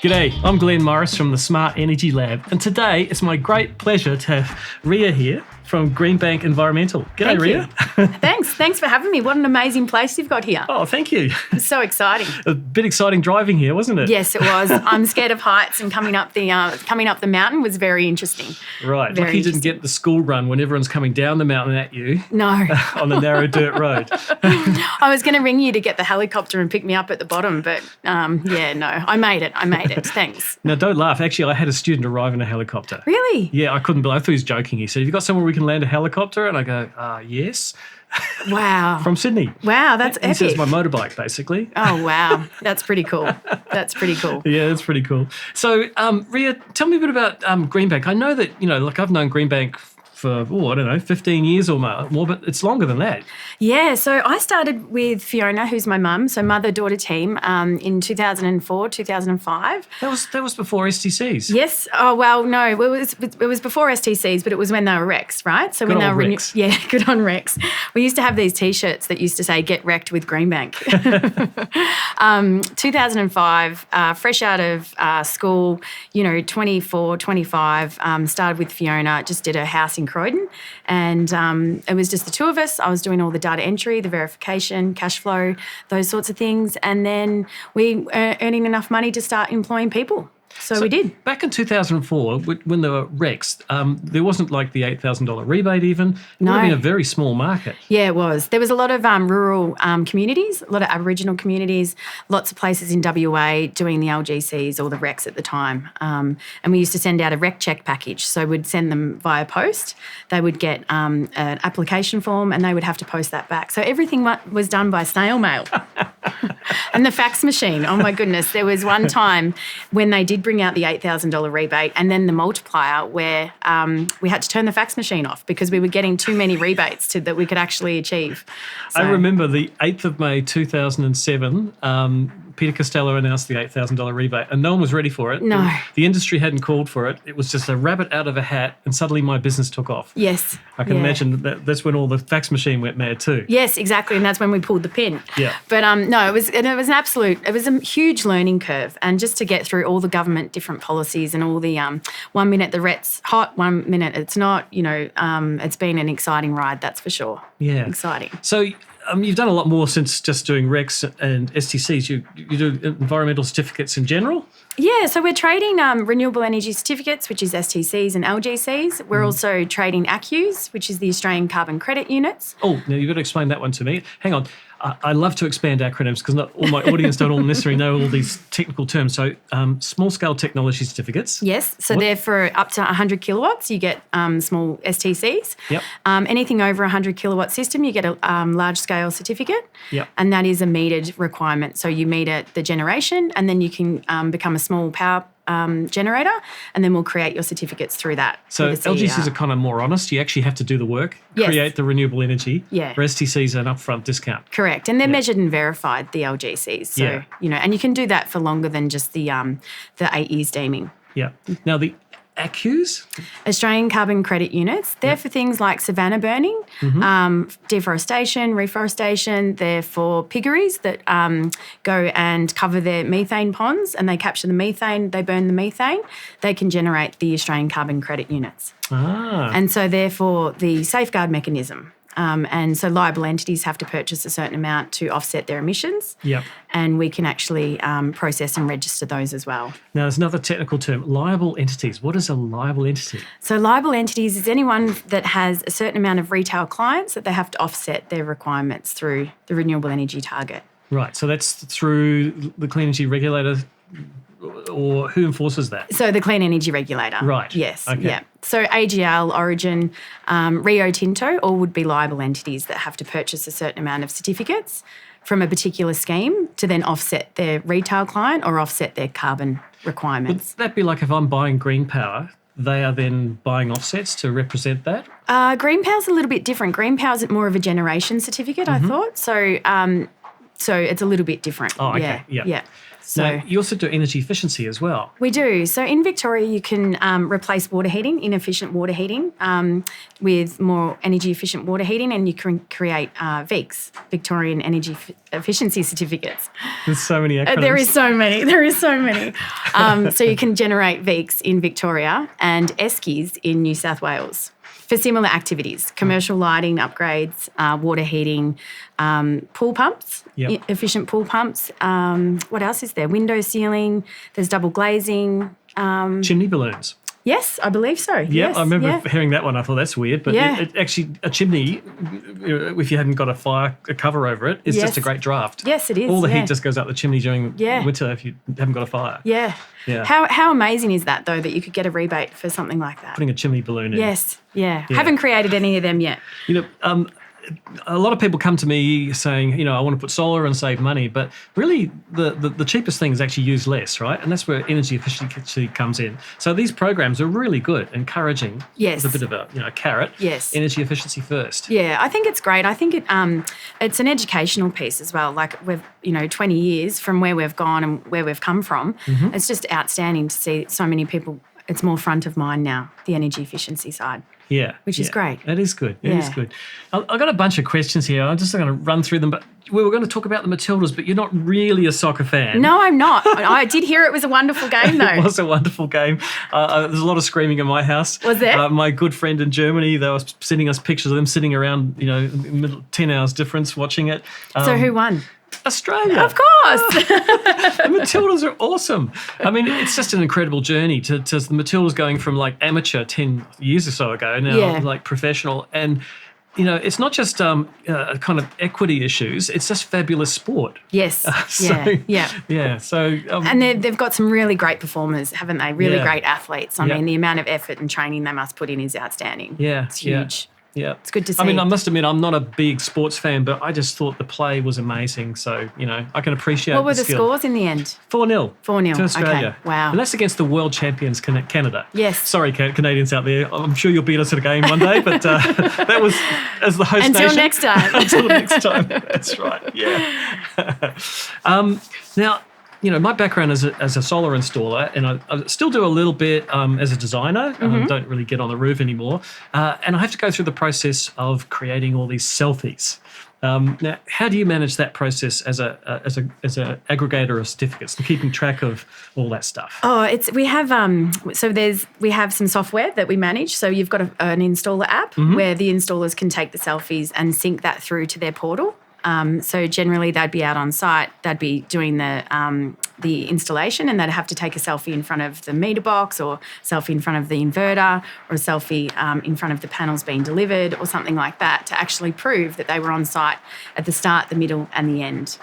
G'day, I'm Glen Morris from the Smart Energy Lab, and today it's my great pleasure to have Ria here from Greenbank Environmental. G'day, Ria. Thanks for having me. What an amazing place you've got here. Oh, thank you. It's so exciting. A bit exciting driving here, wasn't it? Yes, it was. I'm scared of heights, and coming up the mountain was very interesting. Right. Lucky you didn't get the school run when everyone's coming down the mountain at you. No. On the narrow dirt road. I was going to ring you to get the helicopter and pick me up at the bottom, but I made it. Thanks. Now, don't laugh. Actually, I had a student arrive in a helicopter. Really? Yeah, I couldn't believe. I thought he was joking. He said, "Have you got somewhere we can land a helicopter?" And I go, yes. Wow. From Sydney. Wow, that's epic. He says my motorbike, basically. Oh, wow. That's pretty cool. Yeah, that's pretty cool. So, Ria, tell me a bit about Greenbank. I know that, I've known Greenbank for, 15 years or more, but it's longer than that. Yeah, so I started with Fiona, who's my mum, so mother-daughter team, in 2004, 2005. That was before STCs. Yes. Oh, well, no, it was before STCs, but it was when they were Rex, right? So when they were Rex. Yeah, good on Rex. We used to have these T-shirts that used to say "Get wrecked with Greenbank." 2005, fresh out of school, 24, 25, started with Fiona, just did a house in Croydon, and it was just the two of us. I was doing all the data entry, the verification, cash flow, those sorts of things, and then we were earning enough money to start employing people. So we did. Back in 2004, when they were Rex, there wasn't like the $8,000 rebate even. It would have been a very small market. Yeah, it was. There was a lot of rural communities, a lot of Aboriginal communities, lots of places in WA doing the LGCs or the Rex at the time. And we used to send out a rec check package. So we'd send them via post. They would get an application form and they would have to post that back. So everything was done by snail mail. And the fax machine, oh my goodness. There was one time when they did bring out the $8,000 rebate and then the multiplier where we had to turn the fax machine off because we were getting too many rebates that we could actually achieve. So, I remember the 8th of May 2007, Peter Costello announced the $8,000 rebate and no one was ready for it. No. The industry hadn't called for it. It was just a rabbit out of a hat and suddenly my business took off. Yes. I can imagine that's when all the fax machine went mad too. Yes, exactly, and that's when we pulled the pin. Yeah. But it was a huge learning curve, and just to get through all the government different policies and all the 1 minute the ret's hot, 1 minute it's not, it's been an exciting ride, that's for sure. Yeah. Exciting. So you've done a lot more since just doing RECs and STCs. You do environmental certificates in general? Yeah, so we're trading renewable energy certificates, which is STCs and LGCs. We're also trading ACCUs, which is the Australian Carbon Credit Units. Oh, now you've got to explain that one to me. Hang on. I love to expand acronyms because not all my audience don't all necessarily know all these technical terms. So small-scale technology certificates. Yes, so they're for up to 100 kilowatts, you get small STCs. Yep. Anything over 100 kilowatt system, you get a large-scale certificate. Yep. And that is a metered requirement. So you meter the generation and then you can become a small power generator, and then we'll create your certificates through that. So LGCs are kind of more honest. You actually have to do the work, create the renewable energy. Yeah. For STCs, an upfront discount. Correct, and they're measured and verified, the LGCs. So and you can do that for longer than just the 8 years deeming. Yeah. Now the ACCUs? Australian Carbon Credit Units. They're for things like savanna burning, deforestation, reforestation. They're for piggeries that go and cover their methane ponds and they capture the methane, they burn the methane. They can generate the Australian Carbon Credit Units. Ah. And so therefore the safeguard mechanism. And so liable entities have to purchase a certain amount to offset their emissions. Yep. And we can actually process and register those as well. Now, there's another technical term, liable entities. What is a liable entity? So liable entities is anyone that has a certain amount of retail clients that they have to offset their requirements through the renewable energy target. Right. So that's through the Clean Energy Regulator, or who enforces that? So the Clean Energy Regulator. Right. Yes. Okay. Yeah. So AGL, Origin, Rio Tinto, all would be liable entities that have to purchase a certain amount of certificates from a particular scheme to then offset their retail client or offset their carbon requirements. Would that be like if I'm buying green power, they are then buying offsets to represent that? Green power's a little bit different. Green power's more of a generation certificate, I thought. So So it's a little bit different. Oh, okay. Yeah. So now, you also do energy efficiency as well. we do. So in Victoria, you can replace water heating, inefficient water heating, with more energy efficient water heating, and you can create VECs, Victorian Energy Efficiency Certificates. There's so many acronyms. There is so many. So you can generate VECs in Victoria and ESCIs in New South Wales for similar activities, commercial lighting upgrades, water heating, pool pumps, efficient pool pumps. What else is there? Window sealing, there's double glazing. Chimney balloons. Yes, I believe so. Yeah, yes, I remember hearing that one. I thought that's weird, but it actually a chimney, if you hadn't got a cover over it, is just a great draft. Yes, it is. All the heat just goes out the chimney during winter if you haven't got a fire. Yeah. How amazing is that, though, that you could get a rebate for something like that? Putting a chimney balloon in. Yes, yeah. Haven't created any of them yet. A lot of people come to me saying, I want to put solar and save money, but really the cheapest thing is actually use less, right? And that's where energy efficiency comes in. So these programs are really good, encouraging. Yes. With a bit of a carrot. Yes. Energy efficiency first. Yeah, I think it's great. I think it's an educational piece as well. Like we've 20 years from where we've gone and where we've come from. Mm-hmm. It's just outstanding to see so many people. It's more front of mind now, the energy efficiency side. Yeah. Which is great. It is good. It is good. I've got a bunch of questions here. I'm just going to run through them, but we were going to talk about the Matildas, but you're not really a soccer fan. No, I'm not. I did hear it was a wonderful game, though. It was a wonderful game. There's a lot of screaming in my house. Was there? My good friend in Germany, they were sending us pictures of them sitting around, middle 10 hours difference watching it. So who won? Australia. Of course. The Matildas are awesome. I mean, it's just an incredible journey to the Matildas going from like amateur 10 years or so ago now like professional. And, it's not just kind of equity issues. It's just fabulous sport. Yes. Yeah. So and they've got some really great performers, haven't they? Really great athletes. I mean, the amount of effort and training they must put in is outstanding. Yeah. It's huge. Yeah. It's good to see. I mean, I must admit, I'm not a big sports fan, but I just thought the play was amazing. So, I can appreciate What were the skill. scores in the end? 4-0. 4-0. To Australia. Okay. Wow. And that's against the world champions, Canada. Yes. Sorry, Canadians out there. I'm sure you'll beat us at a game one day, but that was as the host Until nation. next time. Until next time. That's right. Yeah. Now, my background as a solar installer, and I still do a little bit as a designer. Don't really get on the roof anymore. And I have to go through the process of creating all these selfies. Now, how do you manage that process as a aggregator of certificates and keeping track of all that stuff? Oh, we have some software that we manage. So you've got an installer app where the installers can take the selfies and sync that through to their portal. So generally they'd be out on site, they'd be doing the installation, and they'd have to take a selfie in front of the meter box, or selfie in front of the inverter, or a selfie in front of the panels being delivered, or something like that, to actually prove that they were on site at the start, the middle and the end.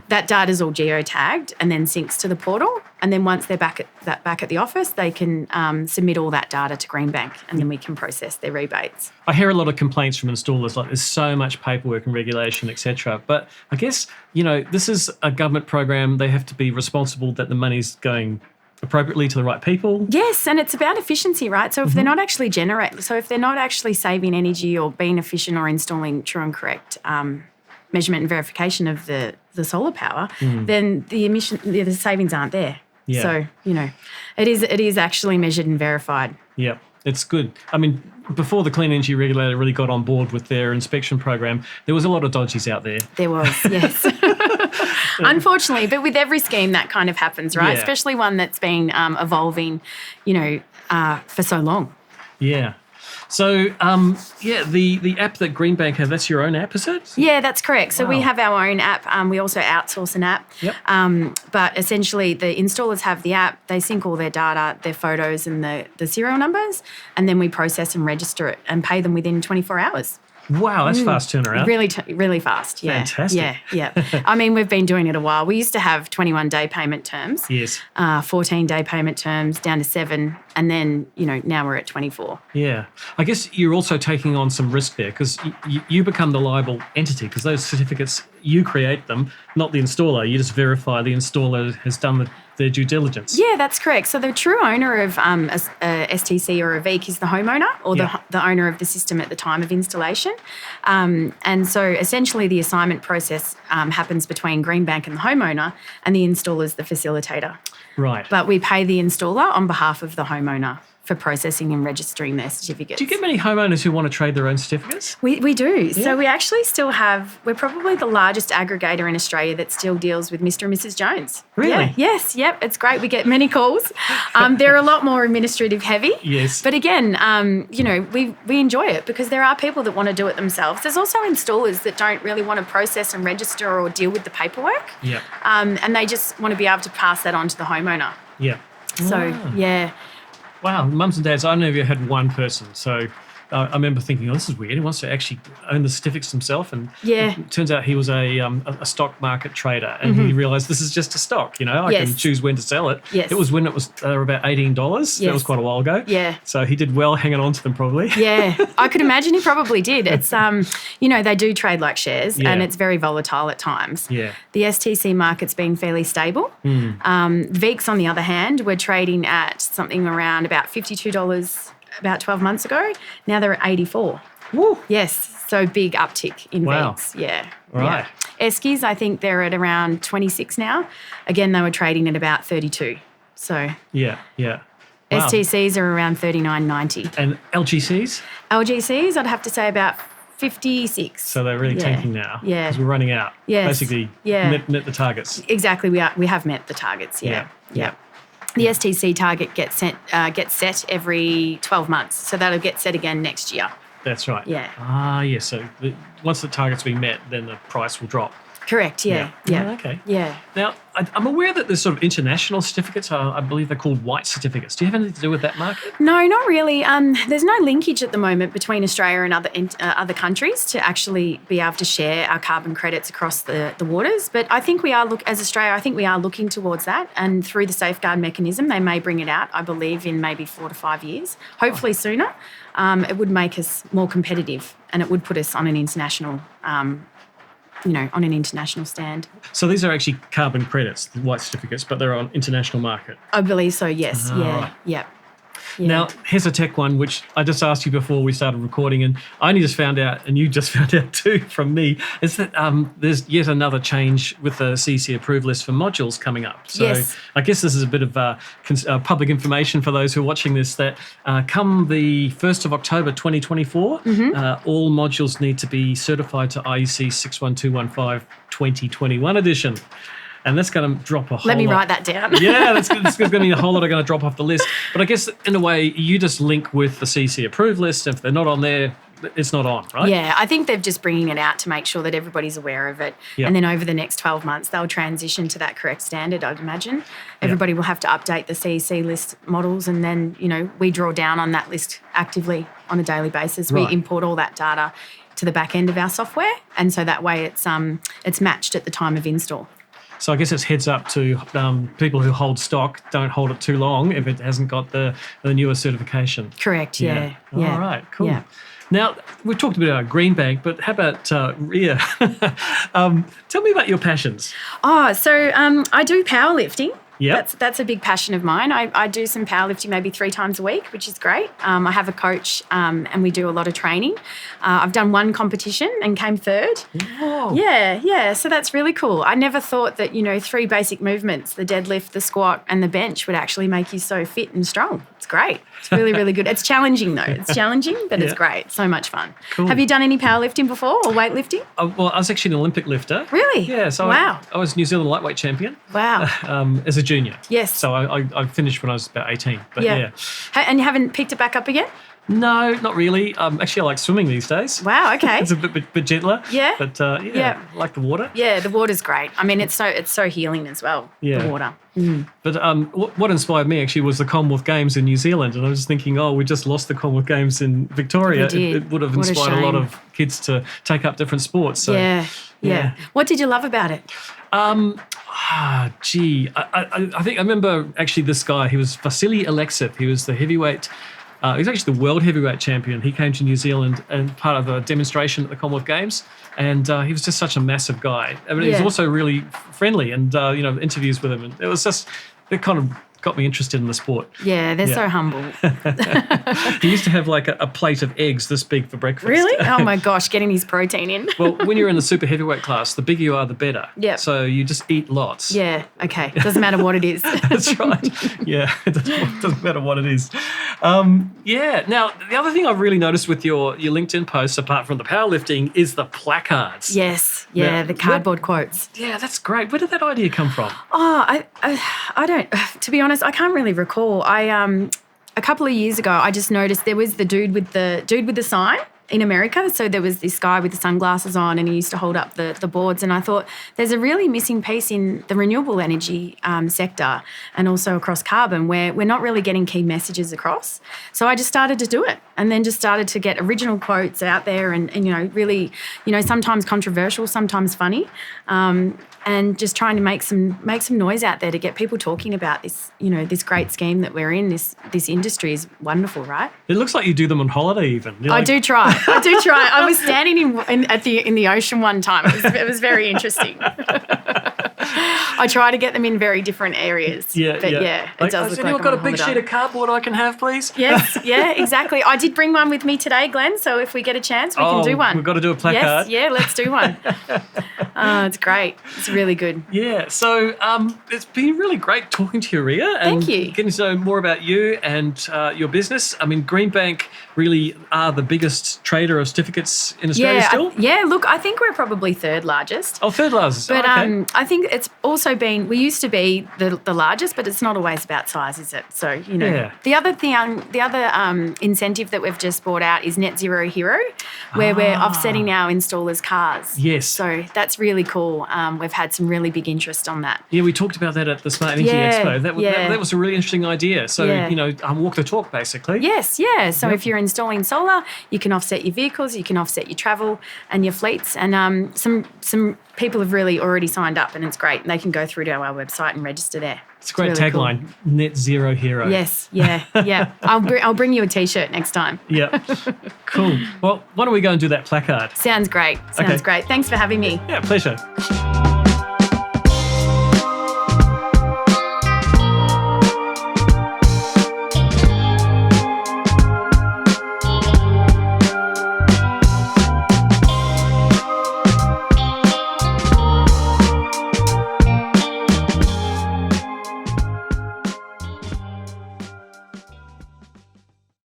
That data is all geotagged and then syncs to the portal. And then once they're back at the office, they can submit all that data to Greenbank, and then we can process their rebates. I hear a lot of complaints from installers, like there's so much paperwork and regulation, etc. But I guess, this is a government program. They have to be responsible that the money's going appropriately to the right people. Yes, and it's about efficiency, right? So if they're not actually if they're not actually saving energy or being efficient or installing true and correct measurement and verification of the solar power, then the savings aren't there. Yeah. So, it is actually measured and verified. Yeah, it's good. I mean, before the Clean Energy Regulator really got on board with their inspection program, there was a lot of dodgies out there. There was, yes. Unfortunately, but with every scheme that kind of happens, right? Yeah. Especially one that's been evolving, for so long. Yeah. So, the app that Greenbank have, that's your own app, is it? Yeah, that's correct. So Wow. we have our own app. We also outsource an app. Yep. But essentially the installers have the app. They sync all their data, their photos and the serial numbers, and then we process and register it and pay them within 24 hours. Wow, that's fast turnaround. Really fast, yeah. Fantastic. Yeah. I mean, we've been doing it a while. We used to have 21-day payment terms. Yes. 14-day payment terms, down to 7, and then, now we're at 24. Yeah. I guess you're also taking on some risk there, because you become the liable entity, because those certificates, you create them, not the installer. You just verify the installer has done their due diligence. Yeah, that's correct. So the true owner of a STC or a VEEC is the homeowner or the owner of the system at the time of installation. And so essentially the assignment process happens between Greenbank and the homeowner, and the installer is the facilitator. Right. But we pay the installer on behalf of the homeowner for processing and registering their certificates. Do you get many homeowners who want to trade their own certificates? We do. Yeah. So we actually still have, we're probably the largest aggregator in Australia that still deals with Mr. and Mrs. Jones. Really? Yeah. Yes, yep, it's great. We get many calls. They're a lot more administrative heavy. Yes. But again, we enjoy it because there are people that want to do it themselves. There's also installers that don't really want to process and register or deal with the paperwork. Yeah. And they just want to be able to pass that on to the homeowner. Yeah. So, yeah. Wow, mums and dads, I never had one person. So I remember thinking, this is weird. He wants to actually own the certificates himself. And it turns out he was a stock market trader, and he realised this is just a stock. I can choose when to sell it. Yes. It was when they were about $18. Yes. That was quite a while ago. Yeah. So he did well hanging on to them probably. Yeah, I could imagine he probably did. It's, they do trade like shares and it's very volatile at times. Yeah. The STC market's been fairly stable. VEECs, on the other hand, were trading at something around about $52 about 12 months ago. Now they're at 84. Woo. Yes, so big uptick in Wow. VEECs. Yeah. Right. Yeah. Eskies, I think they're at around 26 now. Again, they were trading at about 32. So Yeah. Wow. STCs are around 39.90. And LGCs? LGCs, I'd have to say about 56. So they're really tanking now. Yeah. Because we're running out. Yes. Basically, Yeah. met the targets. Exactly, we have met the targets. Yeah. The STC target gets set every 12 months, so that'll get set again next year. That's right. Yeah. Yes. So once the target's been met, then the price will drop. Correct. Yeah. Oh, okay. Yeah. Now, I'm aware that there's sort of international certificates. I believe they're called white certificates. Do you have anything to do with that market? No, not really. There's no linkage at the moment between Australia and other countries to actually be able to share our carbon credits across the waters. But I think as Australia, I think we are looking towards that. And through the safeguard mechanism, they may bring it out, I believe, in maybe 4 to 5 years, hopefully sooner. It would make us more competitive, and it would put us on an international on an international stand. So these are actually carbon credits, the white certificates, but they're on international market. I believe so, yes. Right. Yeah. Now, here's a tech one, which I just asked you before we started recording, and I only just found out, and you just found out too from me, is that there's yet another change with the CC approved list for modules coming up. So I guess this is a bit of public information for those who are watching this, that come the 1st of October 2024, all modules need to be certified to IEC 61215 2021 edition. And that's going to drop a whole lot. Let me write that down. Yeah, that's going to be a whole lot are going to drop off the list. But I guess in a way, you just link with the CC approved list. If they're not on there, it's not on, right? Yeah, I think they're just bringing it out to make sure that everybody's aware of it. Yep. And then over the next 12 months, they'll transition to that correct standard, I'd imagine. Everybody will have to update the CEC list models, and then, we draw down on that list actively on a daily basis. Right. We import all that data to the back end of our software, and so that way it's matched at the time of install. So I guess it's heads up to people who hold stock, don't hold it too long if it hasn't got the newer certification. Correct, yeah. All right, cool. Yeah. Now, we've talked a bit about Greenbank, but how about Ria? Tell me about your passions. So I do powerlifting. Yeah, that's a big passion of mine. I do some powerlifting maybe 3 times a week, which is great. I have a coach and we do a lot of training. I've done one competition and came 3rd. Whoa. Yeah. So that's really cool. I never thought that, 3 basic movements, the deadlift, the squat and the bench, would actually make you so fit and strong. It's great. It's really, really good. It's challenging though. It's challenging, but it's great. So much fun. Cool. Have you done any powerlifting before or weightlifting? Well, I was actually an Olympic lifter. Really? Yeah. So wow. I was New Zealand lightweight champion. Wow. As a junior. Yes. So I finished when I was about 18. But yeah. And you haven't picked it back up again? No, not really. Actually, I like swimming these days. Wow, okay. It's a bit gentler. Yeah. But I like the water. Yeah, the water's great. I mean, it's so healing as well, the water. Mm. But what inspired me actually was the Commonwealth Games in New Zealand. And I was thinking, we just lost the Commonwealth Games in Victoria. We did. It would have What a inspired a lot shame. of kids to take up different sports. So, Yeah. What did you love about it? I think I remember actually this guy. He was Vasily Alexev. He was the heavyweight. He was actually the world heavyweight champion. He came to New Zealand and part of a demonstration at the Commonwealth Games, and he was just such a massive guy. I mean, he was also really friendly, and interviews with him, and it was just It kind of got me interested in the sport. Yeah, they're so humble. He used to have like a plate of eggs this big for breakfast. Really? Oh my gosh, getting his protein in. Well, when you're in the super heavyweight class, the bigger you are, the better. Yep. So you just eat lots. Yeah, okay. Doesn't matter what it is. That's right. Yeah, it doesn't matter what it is. Yeah. Now, the other thing I've really noticed with your LinkedIn posts, apart from the powerlifting, is the placards. Yes. Yeah, the cardboard quotes. Yeah, that's great. Where did that idea come from? Oh, I don't. To be honest, I can't really recall. A couple of years ago, I just noticed there was the dude with the sign in America. So there was this guy with the sunglasses on, and he used to hold up the boards. And I thought there's a really missing piece in the renewable energy sector and also across carbon where we're not really getting key messages across. So I just started to do it, and then just started to get original quotes out there, and really, sometimes controversial, sometimes funny. And just trying to make some noise out there to get people talking about this, this great scheme that we're in. This industry is wonderful, right? It looks like you do them on holiday even. I do try. I was standing in the ocean one time. It was very interesting. I try to get them in very different areas. Yeah. It does look like you've got a big sheet of cardboard I can have, please? Yes, yeah, exactly. I did bring one with me today, Glenn, so if we get a chance, we can do one. We've got to do a placard. Yes, yeah, let's do one. It's great. It's really good. Yeah, so it's been really great talking to you, Ria. And Thank you. Getting to know more about you and your business. I mean, Greenbank really are the biggest trader of certificates in Australia still? Look, I think we're probably third largest. Oh, third largest. But okay. I think it's also been, we used to be the largest, but it's not always about size, is it? So, The other thing, the other incentive that we've just brought out is Net Zero Hero, where we're offsetting our installers' cars. Yes. So that's really cool. We've had some really big interest on that. Yeah, we talked about that at the Smart Energy Expo. That was a really interesting idea. So, walk the talk, basically. Yes, yeah. So if you're installing solar, you can offset your vehicles, you can offset your travel and your fleets. And some people have really already signed up, and it's great. And they can go through to our website and register there. It's a great really tagline, cool. Net Zero Hero. Yes, yeah. I'll bring you a T-shirt next time. Yeah, cool. Well, why don't we go and do that placard? Sounds great. Great. Thanks for having me. Yeah, pleasure.